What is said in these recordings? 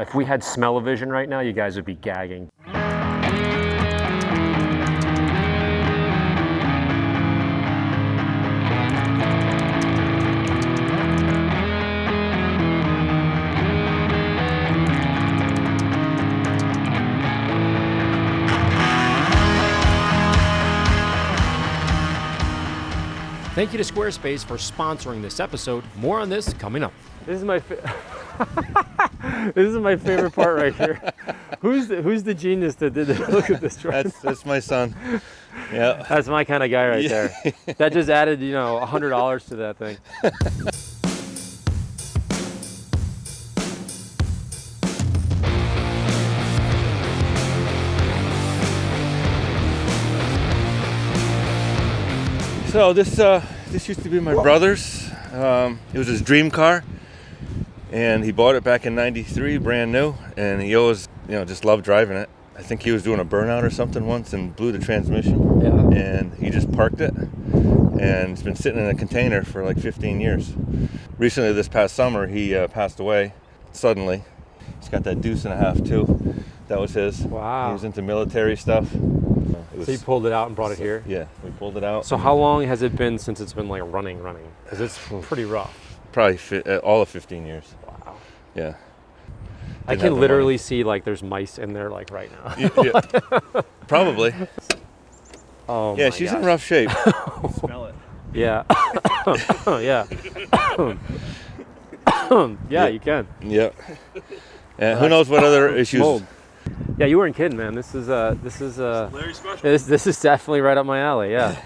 If we had smell-o-vision right now, you guys would be gagging. Thank you to Squarespace for sponsoring this episode. More on this coming up. This is my this is my favorite part right here. Who's the genius that did it? Look at this truck. That's my son. Yeah. That's my kind of guy right there. That just added, you know, $100 to that thing. So this used to be my brother's. It was his dream car, and he bought it back in '93, brand new. And he always, just loved driving it. I think he was doing a burnout or something once and blew the transmission. Yeah. And he just parked it, and it's been sitting in a container for like 15 years. Recently, this past summer, he passed away suddenly. He's got that deuce and a half too. That was his. Wow. He was into military stuff. So you pulled it out and brought it here? Yeah, we pulled it out. So how long has it been since it's been like running? Because it's pretty rough. Probably all of 15 years. Wow. Yeah. I can literally see like there's mice in there like right now. Yeah. Probably. Oh yeah, my she's gosh. in rough shape. Smell it. Yeah. Yeah, you can. Yeah. And who knows what other issues. Mold. Yeah, you weren't kidding, man. This is definitely right up my alley. Yeah.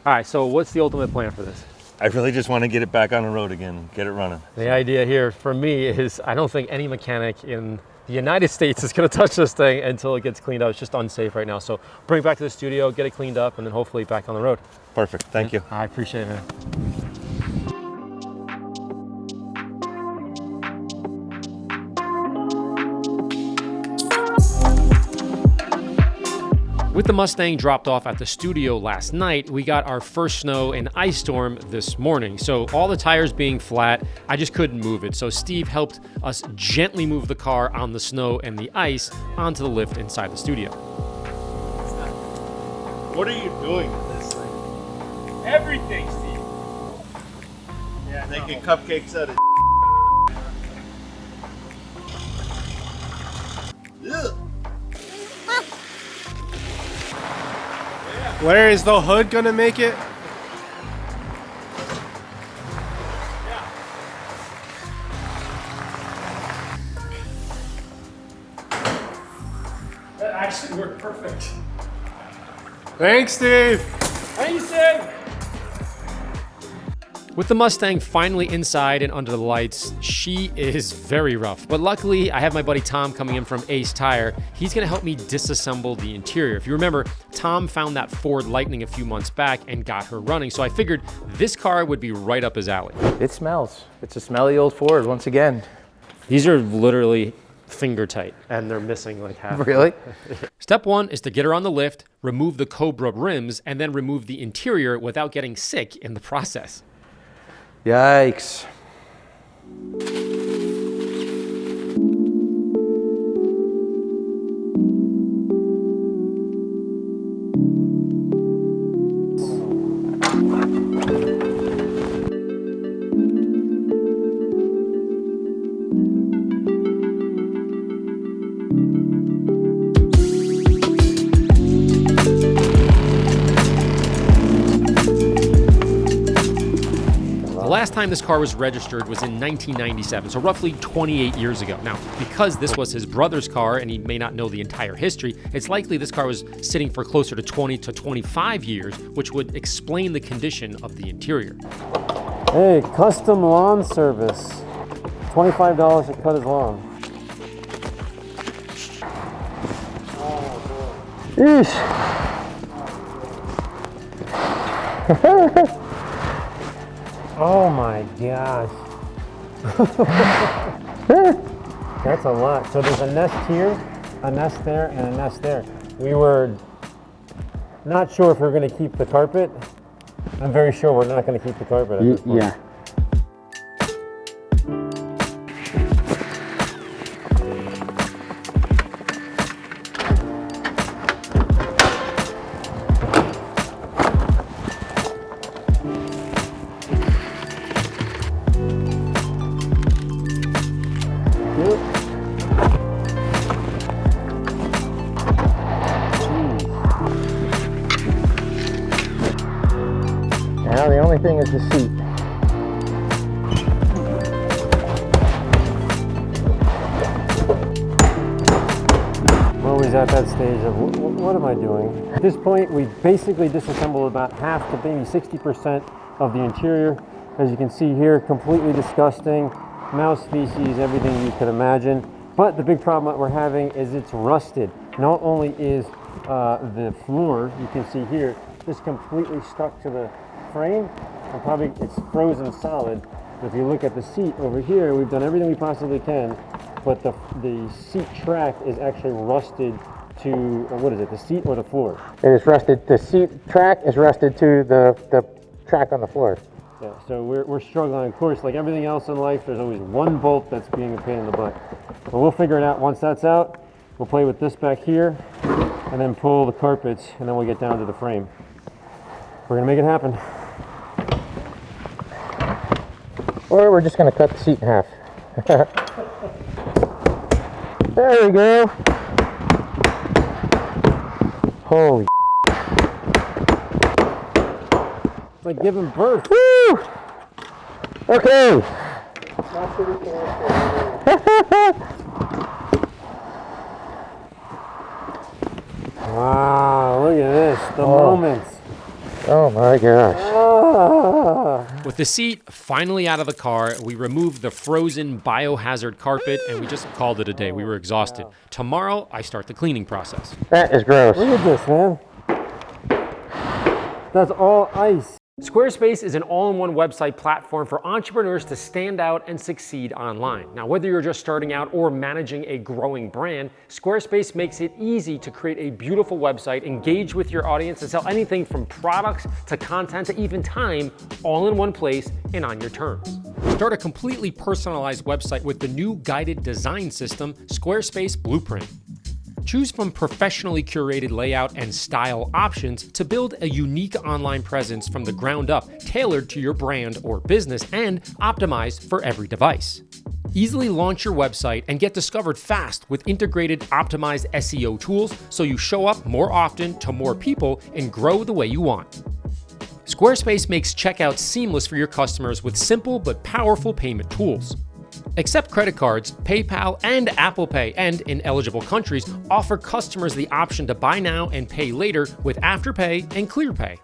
All right. So what's the ultimate plan for this? I really just want to get it back on the road again, get it running. The idea here for me is I don't think any mechanic in the United States is going to touch this thing until it gets cleaned up. It's just unsafe right now. So bring it back to the studio, get it cleaned up, and then hopefully back on the road. Perfect. Thank you. I appreciate it, man. With the Mustang dropped off at the studio last night, we got our first snow and ice storm this morning. So all the tires being flat, I just couldn't move it. So Steve helped us gently move the car on the snow and the ice onto the lift inside the studio. What are you doing with this thing? Everything, Steve. Yeah, making cupcakes out of Ugh. Where is the hood gonna make it? That actually worked perfect. Thanks, Steve. Hey, Steve. With the Mustang finally inside and under the lights, she is very rough. But luckily, I have my buddy Tom coming in from Ace Tire. He's gonna help me disassemble the interior. If you remember, Tom found that Ford Lightning a few months back and got her running. So I figured this car would be right up his alley. It smells. It's a smelly old Ford once again. These are literally finger tight and they're missing like half. Really? Step one is to get her on the lift, remove the Cobra rims, and then remove the interior without getting sick in the process. Yikes. The last time this car was registered was in 1997, so roughly 28 years ago. Now, because this was his brother's car and he may not know the entire history, it's likely this car was sitting for closer to 20 to 25 years, which would explain the condition of the interior. Hey, custom lawn service. $25 to cut his lawn. Eesh. Oh my gosh. That's a lot. So there's a nest here, a nest there, and a nest there. We were not sure if we're going to keep the carpet. I'm very sure we're not going to keep the carpet at this point. Yeah. thing is the seat. We're always at that stage of what am I doing? At this point, we basically disassembled about half to maybe 60% of the interior. As you can see here, completely disgusting, mouse feces, everything you could imagine. But the big problem that we're having is it's rusted. Not only is the floor, you can see here, just completely stuck to the frame, and probably it's frozen solid. If you look at the seat over here, we've done everything we possibly can, but the seat track is actually rusted to, what is it, the seat or the floor? It is rusted. The seat track is rusted to the track on the floor. Yeah, so we're struggling. Of course, like everything else in life, there's always one bolt that's being a pain in the butt. But we'll figure it out once that's out. We'll play with this back here, and then pull the carpets, and then we'll get down to the frame. We're gonna make it happen. Or we're just gonna cut the seat in half. There we go. Holy. It's like giving birth. Woo! Okay. Wow, look at this, the moments. Oh my gosh. With the seat finally out of the car, we removed the frozen biohazard carpet and we just called it a day. We were exhausted. Tomorrow, I start the cleaning process. That is gross. Look at this, man. That's all ice. Squarespace is an all-in-one website platform for entrepreneurs to stand out and succeed online. Now, whether you're just starting out or managing a growing brand, Squarespace makes it easy to create a beautiful website, engage with your audience, and sell anything from products to content to even time, all in one place and on your terms. Start a completely personalized website with the new guided design system, Squarespace Blueprint. Choose from professionally curated layout and style options to build a unique online presence from the ground up, tailored to your brand or business and optimized for every device. Easily launch your website and get discovered fast with integrated optimized SEO tools so you show up more often to more people and grow the way you want. Squarespace makes checkout seamless for your customers with simple but powerful payment tools. Accept credit cards, PayPal, and Apple Pay, and in eligible countries, offer customers the option to buy now and pay later with Afterpay and ClearPay.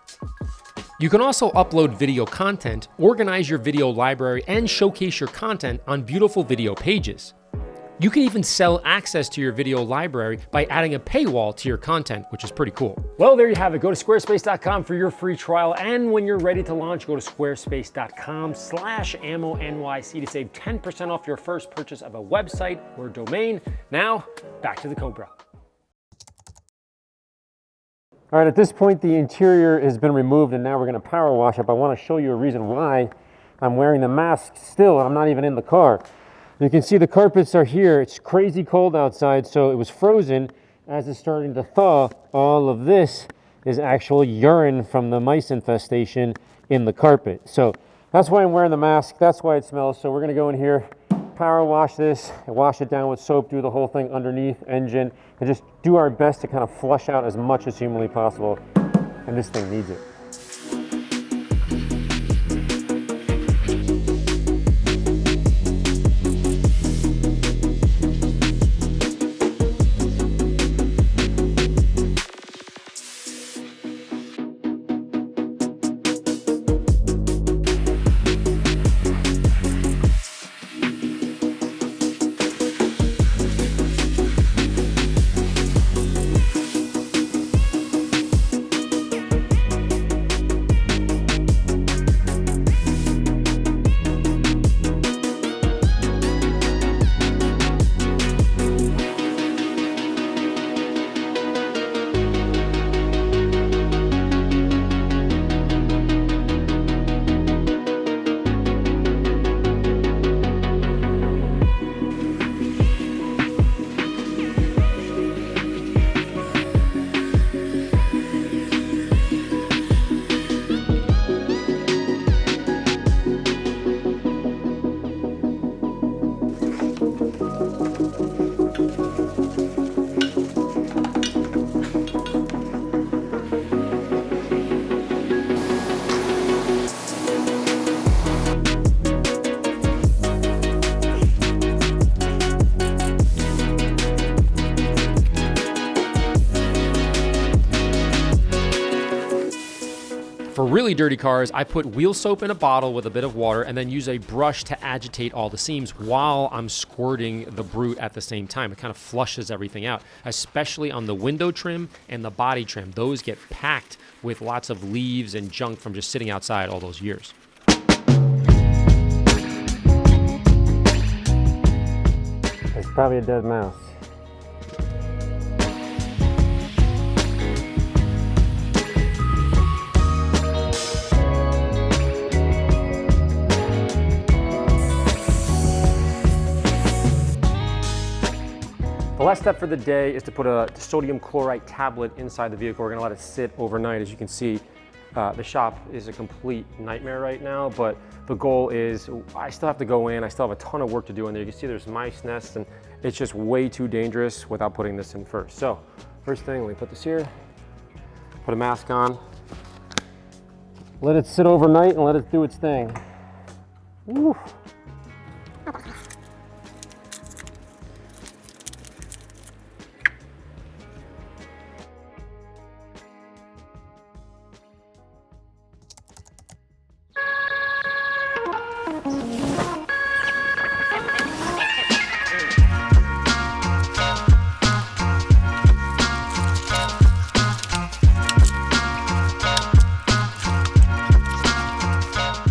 You can also upload video content, organize your video library, and showcase your content on beautiful video pages. You can even sell access to your video library by adding a paywall to your content, which is pretty cool. Well, there you have it. Go to squarespace.com for your free trial. And when you're ready to launch, go to squarespace.com/AMMONYC to save 10% off your first purchase of a website or domain. Now, back to the Cobra. All right, at this point, the interior has been removed and now we're gonna power wash it. I wanna show you a reason why I'm wearing the mask still and I'm not even in the car. You can see the carpets are here. It's crazy cold outside, so it was frozen. As it's starting to thaw, all of this is actual urine from the mice infestation in the carpet. So that's why I'm wearing the mask. That's why it smells. So we're gonna go in here, power wash this, and wash it down with soap, do the whole thing underneath, engine, and just do our best to kind of flush out as much as humanly possible. And this thing needs it. For really dirty cars, I put wheel soap in a bottle with a bit of water and then use a brush to agitate all the seams while I'm squirting the Brute at the same time. It kind of flushes everything out, especially on the window trim and the body trim. Those get packed with lots of leaves and junk from just sitting outside all those years. It's probably a dead mouse. The last step for the day is to put a sodium chloride tablet inside the vehicle. We're gonna let it sit overnight. As you can see, the shop is a complete nightmare right now, but the goal is, I still have to go in, I still have a ton of work to do in there. You can see there's mice nests, and it's just way too dangerous without putting this in first. So, first thing, we put this here, put a mask on, let it sit overnight and let it do its thing. Woo.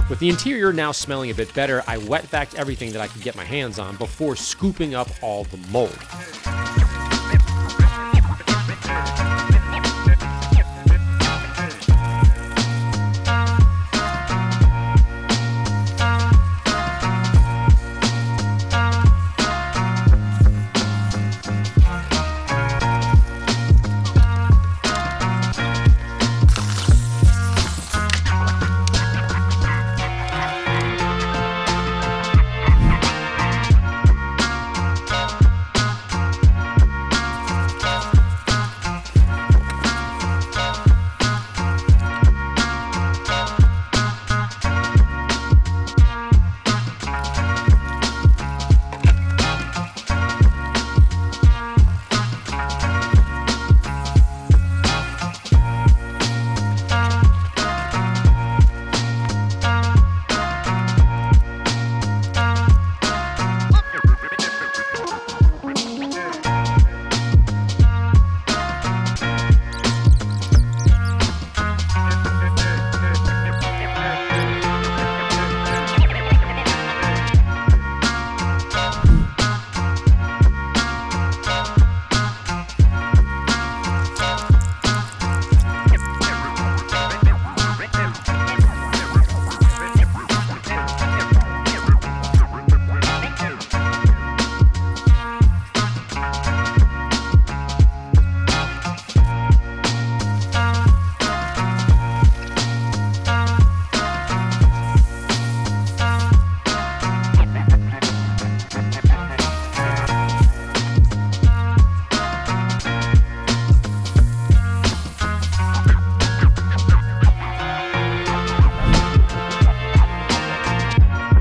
With the interior now smelling a bit better, I wet vacked everything that I could get my hands on before scooping up all the mold.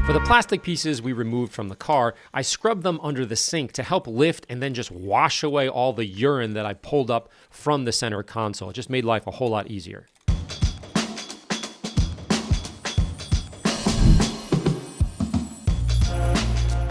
For the plastic pieces we removed from the car, I scrubbed them under the sink to help lift and then just wash away all the urine that I pulled up from the center console. It just made life a whole lot easier.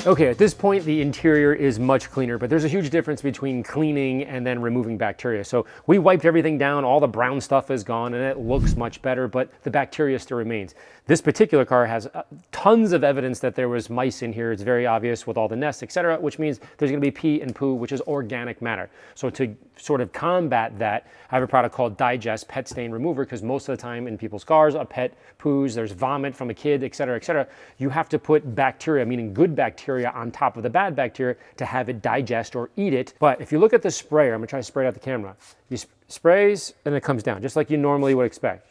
Okay, at this point, the interior is much cleaner, but there's a huge difference between cleaning and then removing bacteria. So we wiped everything down, all the brown stuff is gone, and it looks much better, but the bacteria still remains. This particular car has tons of evidence that there was mice in here. It's very obvious with all the nests, etc., which means there's gonna be pee and poo, which is organic matter. So to sort of combat that, I have a product called Digest Pet Stain Remover, because most of the time in people's cars, a pet poos, there's vomit from a kid, etc., etc. You have to put bacteria, meaning good bacteria, on top of the bad bacteria to have it digest or eat it. But if you look at the sprayer, I'm gonna try to spray it out the camera. You sprays and it comes down, just like you normally would expect.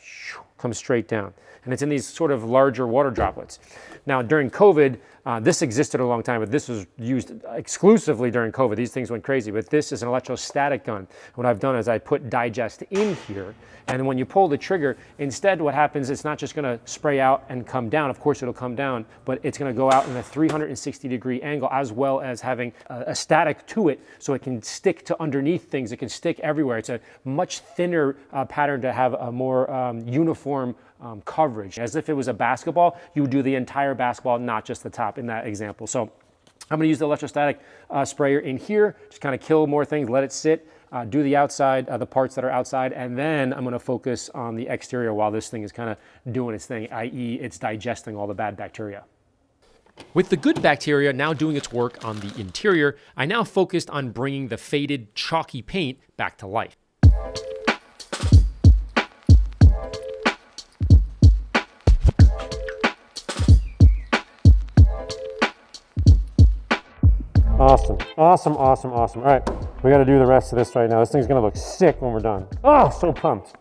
Comes straight down. And it's in these sort of larger water droplets. Now, during COVID, this existed a long time, but this was used exclusively during COVID. These things went crazy, but this is an electrostatic gun. What I've done is I put Digest in here, and when you pull the trigger, instead what happens, it's not just gonna spray out and come down. Of course it'll come down, but it's gonna go out in a 360-degree angle, as well as having a static to it, so it can stick to underneath things. It can stick everywhere. It's a much thinner pattern to have a more uniform uniform coverage. As if it was a basketball, you would do the entire basketball, not just the top in that example. So I'm gonna use the electrostatic sprayer in here, just kind of kill more things, let it sit, do the outside, the parts that are outside, and then I'm gonna focus on the exterior while this thing is kind of doing its thing, i.e. it's digesting all the bad bacteria. With the good bacteria now doing its work on the interior, I now focused on bringing the faded, chalky paint back to life. Awesome, awesome, awesome, awesome. All right, we gotta do the rest of this right now. This thing's gonna look sick when we're done. Oh, so pumped.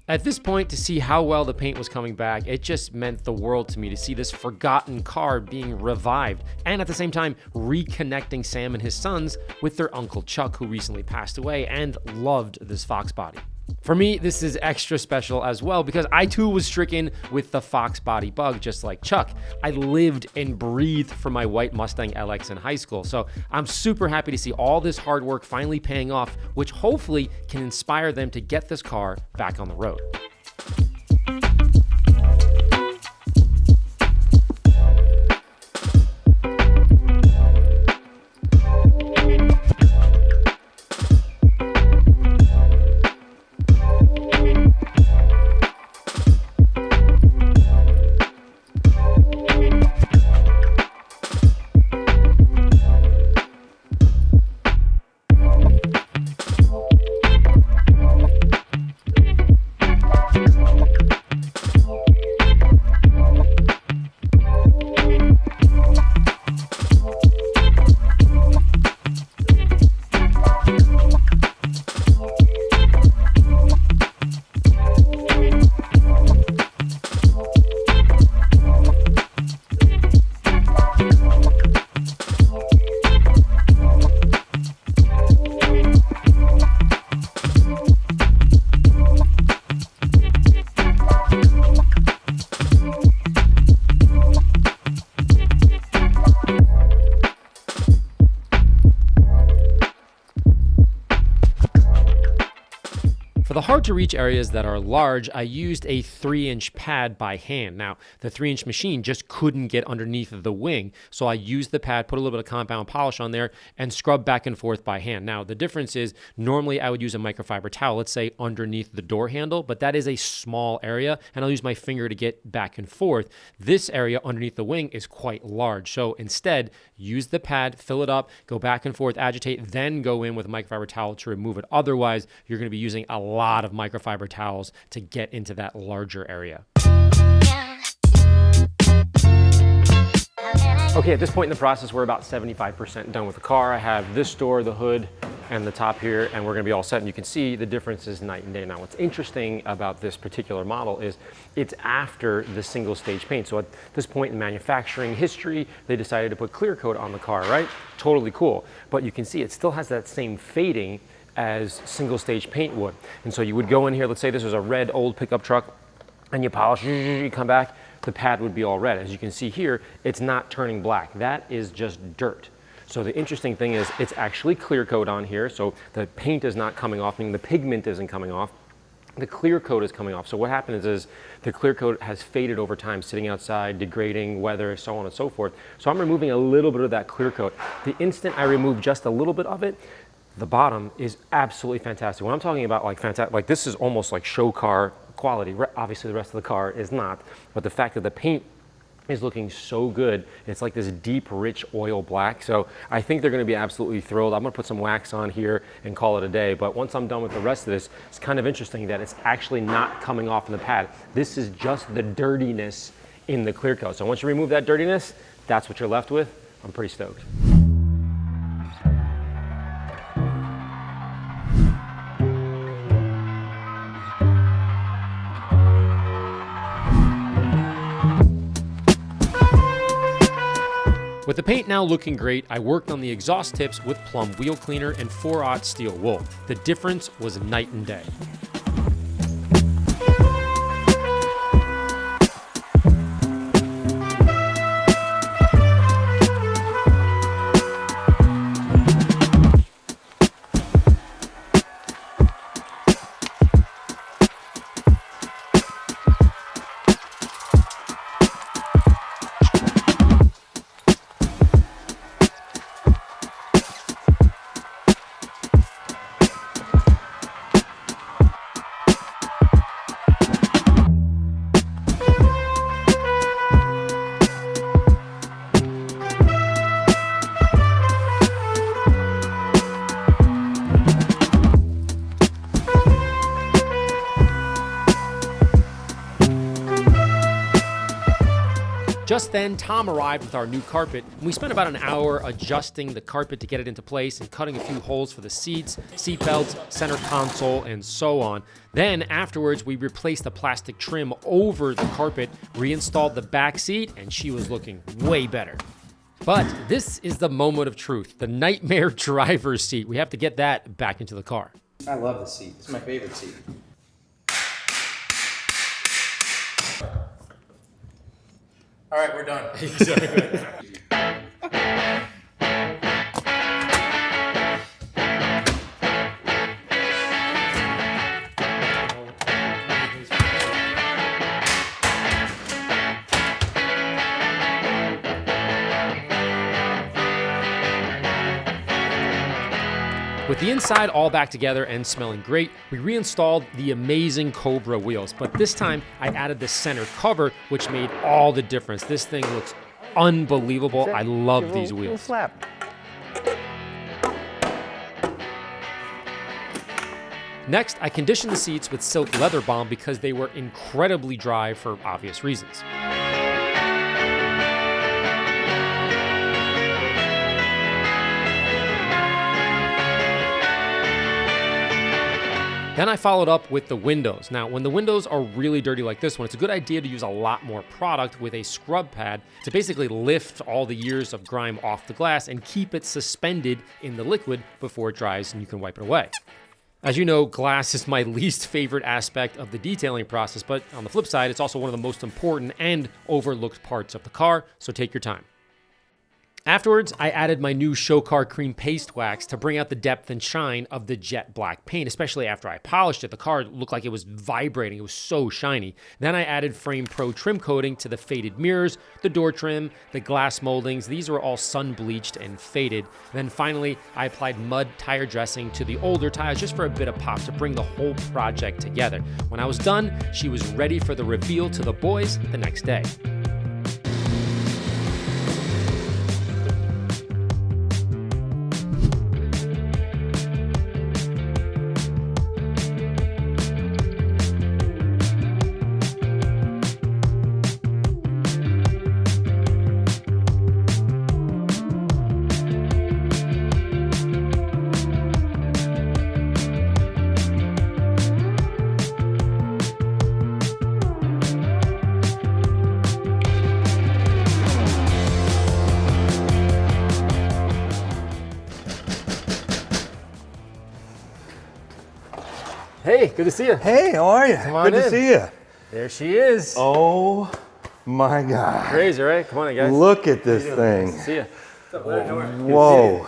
At this point, to see how well the paint was coming back, it just meant the world to me to see this forgotten car being revived, and at the same time, reconnecting Sam and his sons with their Uncle Chuck, who recently passed away and loved this Fox body. For me, this is extra special as well because I too was stricken with the Fox body bug just like Chuck. I lived and breathed for my white Mustang LX in high school, so I'm super happy to see all this hard work finally paying off, which hopefully can inspire them to get this car back on the road. For the hard to reach areas that are large, I used a 3-inch pad by hand. Now, the 3-inch machine just couldn't get underneath the wing, so I used the pad, put a little bit of compound polish on there, and scrub back and forth by hand. Now, the difference is normally I would use a microfiber towel, let's say underneath the door handle, but that is a small area, and I'll use my finger to get back and forth. This area underneath the wing is quite large, so instead, use the pad, fill it up, go back and forth, agitate, then go in with a microfiber towel to remove it. Otherwise, you're going to be using a lot of microfiber towels to get into that larger area. Okay, at this point in the process, we're about 75% done with the car. I have this door, the hood, and the top here, and we're gonna be all set. And you can see the difference is night and day. Now, what's interesting about this particular model is it's after the single stage paint. So at this point in manufacturing history, they decided to put clear coat on the car, right? Totally cool. But you can see it still has that same fading as single stage paint would. And so you would go in here, let's say this was a red old pickup truck, and you polish, you come back, the pad would be all red. As you can see here, it's not turning black. That is just dirt. So the interesting thing is it's actually clear coat on here, so the paint is not coming off, meaning the pigment isn't coming off. The clear coat is coming off. So what happens is the clear coat has faded over time, sitting outside, degrading, weather, so on and so forth. So I'm removing a little bit of that clear coat. The instant I remove just a little bit of it, the bottom is absolutely fantastic. When I'm talking about like fantastic, like this is almost like show car quality. Obviously the rest of the car is not, but the fact that the paint is looking so good, it's like this deep, rich oil black. So I think they're gonna be absolutely thrilled. I'm gonna put some wax on here and call it a day. But once I'm done with the rest of this, it's kind of interesting that it's actually not coming off in the pad. This is just the dirtiness in the clear coat. So once you remove that dirtiness, that's what you're left with. I'm pretty stoked. With the paint now looking great, I worked on the exhaust tips with Plum wheel cleaner and 4/0 steel wool. The difference was night and day. Just then, Tom arrived with our new carpet, and we spent about an hour adjusting the carpet to get it into place and cutting a few holes for the seats, seat belts, center console, and so on. Then afterwards, we replaced the plastic trim over the carpet, reinstalled the back seat, and she was looking way better. But this is the moment of truth, the nightmare driver's seat. We have to get that back into the car. I love this seat. It's my favorite seat. All right, we're done. With the inside all back together and smelling great, we reinstalled the amazing Cobra wheels, but this time I added the center cover, which made all the difference. This thing looks unbelievable. I love these wheels. Slap. Next, I conditioned the seats with silk leather balm because they were incredibly dry for obvious reasons. Then I followed up with the windows. Now, when the windows are really dirty like this one, it's a good idea to use a lot more product with a scrub pad to basically lift all the years of grime off the glass and keep it suspended in the liquid before it dries and you can wipe it away. As you know, glass is my least favorite aspect of the detailing process, but on the flip side, it's also one of the most important and overlooked parts of the car, so take your time. Afterwards, I added my new show car cream paste wax to bring out the depth and shine of the jet black paint, especially after I polished it. The car looked like it was vibrating. It was so shiny. Then I added Frame Pro trim coating to the faded mirrors, the door trim, the glass moldings. These were all sun bleached and faded. Then finally, I applied mud tire dressing to the older tires just for a bit of pop to bring the whole project together. When I was done, she was ready for the reveal to the boys the next day. Hey, good to see you. Hey, how are you? on Good to in. see you. There she is. Oh my God. Crazy, right? Come on in, guys. Look at this thing. See ya. Whoa.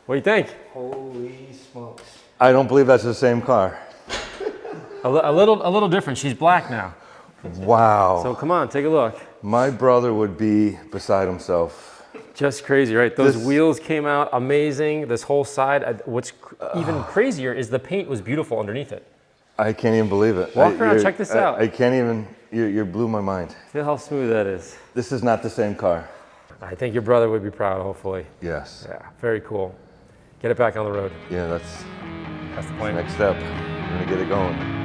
What do you think? Holy smokes. I don't believe that's the same car. A little different. She's black now. Wow. So come on, take a look. My brother would be beside himself. Just crazy, right? Those This- wheels came out amazing. This whole side. What's even crazier is the paint was beautiful underneath it. I can't even believe it. Walk around, You're- check this out. I can't even, you blew my mind. Feel how smooth that is. This is not the same car. I think your brother would be proud, hopefully. Yes. Yeah, very cool. Get it back on the road. Yeah, that's That's the plan. next step. We're gonna get it going.